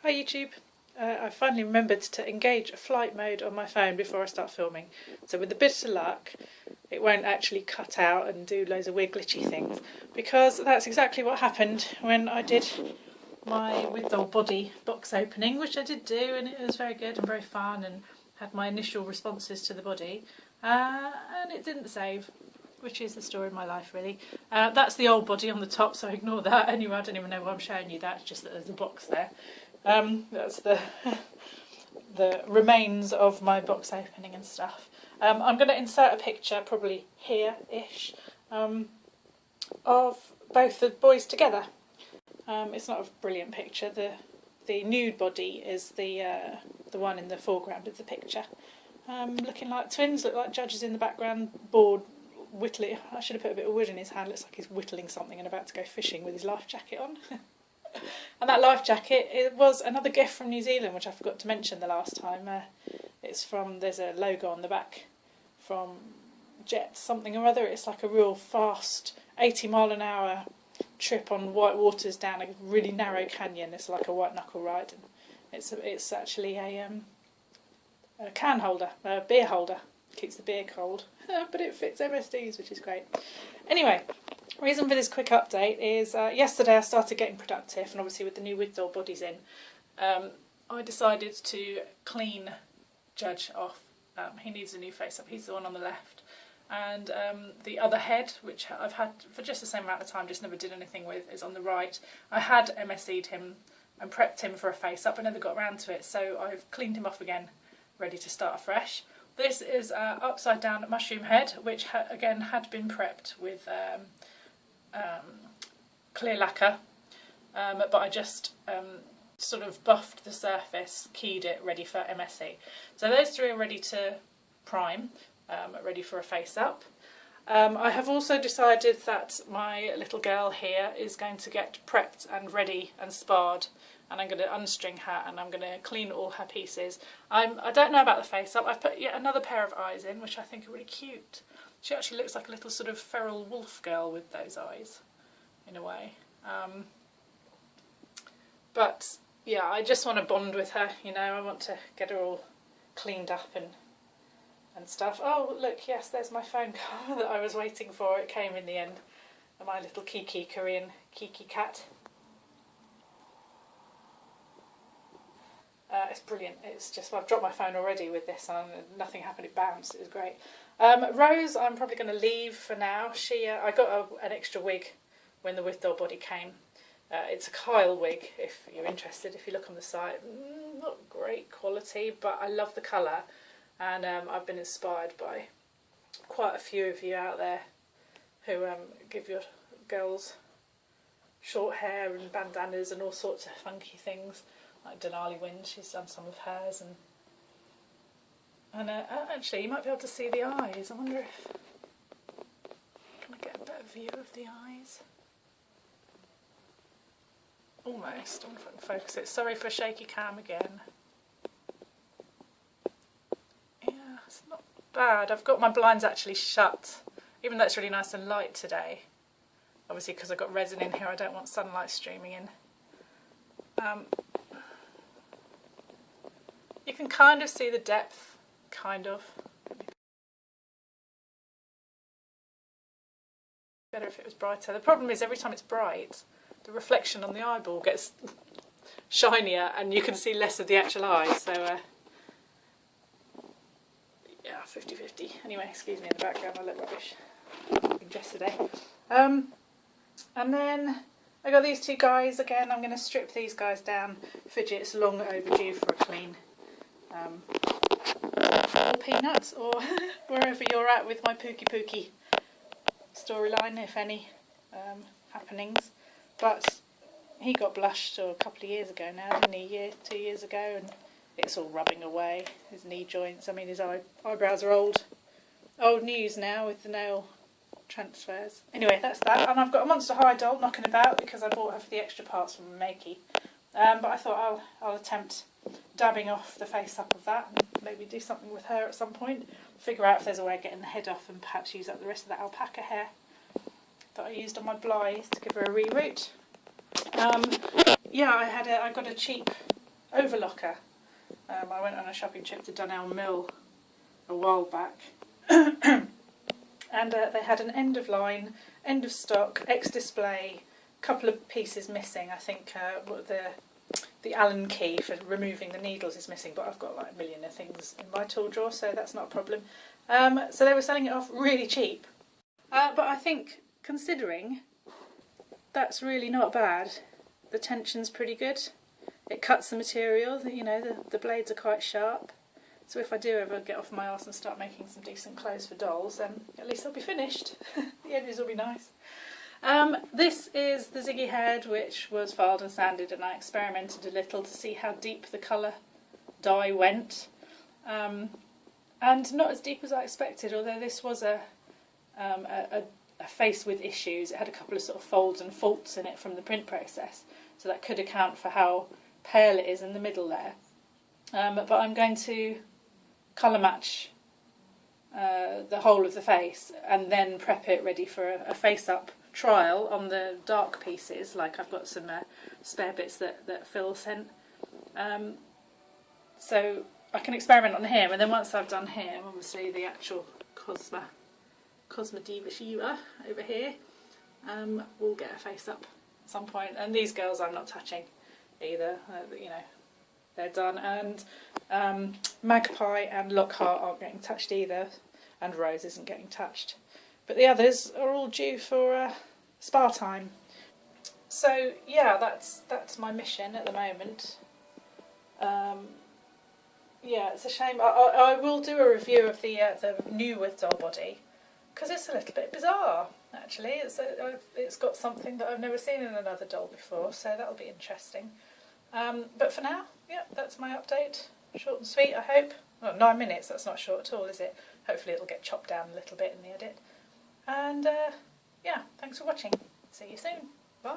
Hi YouTube. I finally remembered to engage flight mode on my phone before I start filming. So with a bit of luck, it won't actually cut out and do loads of weird glitchy things, because that's exactly what happened when I did my with doll body box opening, which I did do, and it was very good and very fun and had my initial responses to the body, and it didn't save, which is the story of my life really. That's the old body on the top, so ignore that. Anyway, I don't even know why I'm showing you that, it's just that there's a box there. That's the remains of my box opening and stuff. I'm going to insert a picture, probably here-ish, of both the boys together. It's not a brilliant picture. The nude body is the one in the foreground of the picture. Looking like twins, look like judges in the background, bored, whittling. I should have put a bit of wood in his hand, looks like he's whittling something and about to go fishing with his life jacket on. And that life jacket, it was another gift from New Zealand, which I forgot to mention the last time. It's from, there's a logo on the back from Jet something or other. It's like a real fast 80-mile-an-hour trip on white waters down a really narrow canyon. It's like a white knuckle ride, and it's actually a can holder, a beer holder. Keeps the beer cold, but it fits MSDs, which is great. Anyway, reason for this quick update is yesterday I started getting productive, and obviously with the new with doll bodies in, I decided to clean Judge off. He needs a new face up. He's the one on the left, and the other head, which I've had for just the same amount of time, just never did anything with, is on the right. I had MSE'd him and prepped him for a face up, I never got around to it, so I've cleaned him off again, ready to start afresh. This is upside down mushroom head, which again had been prepped with clear lacquer, but I just sort of buffed the surface, keyed it, ready for MSE. So those three are ready to prime, ready for a face up. I have also decided that my little girl here is going to get prepped and ready and sparred, and I'm going to unstring her and I'm going to clean all her pieces. I don't know about the face up. I've put yet another pair of eyes in, which I think are really cute. She actually looks like a little sort of feral wolf girl with those eyes, in a way. But yeah, I just want to bond with her, you know. I want to get her all cleaned up and stuff. Oh look, yes, there's my phone call that I was waiting for. It came in the end. And my little Kiki, Korean Kiki cat. It's brilliant. It's just, well, I've dropped my phone already with this and nothing happened, it bounced. It was great. Rose, I'm probably going to leave for now. I got an extra wig when the with doll body came. It's a Kyle wig, if you're interested, if you look on the site. Not great quality, but I love the colour, and I've been inspired by quite a few of you out there who give your girls short hair and bandanas and all sorts of funky things. Like Denali Wind, she's done some of hers, and actually you might be able to see the eyes. I wonder if can I get a better view of the eyes? Almost. I wonder if I can focus it. Sorry for shaky cam again. Yeah, it's not bad. I've got my blinds actually shut, even though it's really nice and light today. Obviously because I've got resin in here, I don't want sunlight streaming in. You can kind of see the depth, kind of. Better if it was brighter. The problem is every time it's bright, the reflection on the eyeball gets shinier and you can see less of the actual eye. So, yeah, 50-50. Anyway, excuse me in the background, I look rubbish. Yesterday. And then I got these two guys again. I'm going to strip these guys down. Fidget's long overdue for a clean. Or Peanuts, or wherever you're at with my Pookie storyline, if any happenings. But he got blushed a couple of years ago now, didn't he? 2 years ago, and it's all rubbing away. His knee joints, I mean his eyebrows are old news now with the nail transfers. Anyway, that's that. And I've got a Monster High doll knocking about because I bought her for the extra parts from Makey. But I thought I'll attempt dabbing off the face up of that and maybe do something with her at some point. Figure out if there's a way of getting the head off and perhaps use up the rest of that alpaca hair that I used on my Blythe to give her a reroute. Yeah, I got a cheap overlocker. I went on a shopping trip to Dunelm Mill a while back, and they had an end of line, end of stock, ex-display, couple of pieces missing. I think the Allen key for removing the needles is missing, but I've got like a million of things in my tool drawer, so that's not a problem. So they were selling it off really cheap, but I think, considering, that's really not bad. The tension's pretty good. It cuts the material, you know, the blades are quite sharp. So if I do ever get off my arse and start making some decent clothes for dolls, then at least they'll be finished. The edges will be nice. This is the Ziggy head, which was filed and sanded, and I experimented a little to see how deep the colour dye went. And not as deep as I expected, although this was a face with issues. It had a couple of sort of folds and faults in it from the print process, so that could account for how pale it is in the middle there. But I'm going to colour match the whole of the face and then prep it ready for a face-up trial on the dark pieces. Like, I've got some spare bits that Phil sent. So I can experiment on him, and then once I've done him, obviously the actual Cosma Diva Shiva over here, we'll get a face-up at some point. And these girls I'm not touching either, you know, they're done. And Magpie and Lockhart aren't getting touched either, and Rose isn't getting touched. But the others are all due for spa time. So yeah, that's my mission at the moment. Yeah, it's a shame. I will do a review of the new with doll body, because it's a little bit bizarre actually. It's got something that I've never seen in another doll before, so that'll be interesting. But for now, yeah, that's my update. Short and sweet, I hope. Well, 9 minutes, that's not short at all, is it? Hopefully it'll get chopped down a little bit in the edit. And yeah, thanks for watching. See you soon. Bye.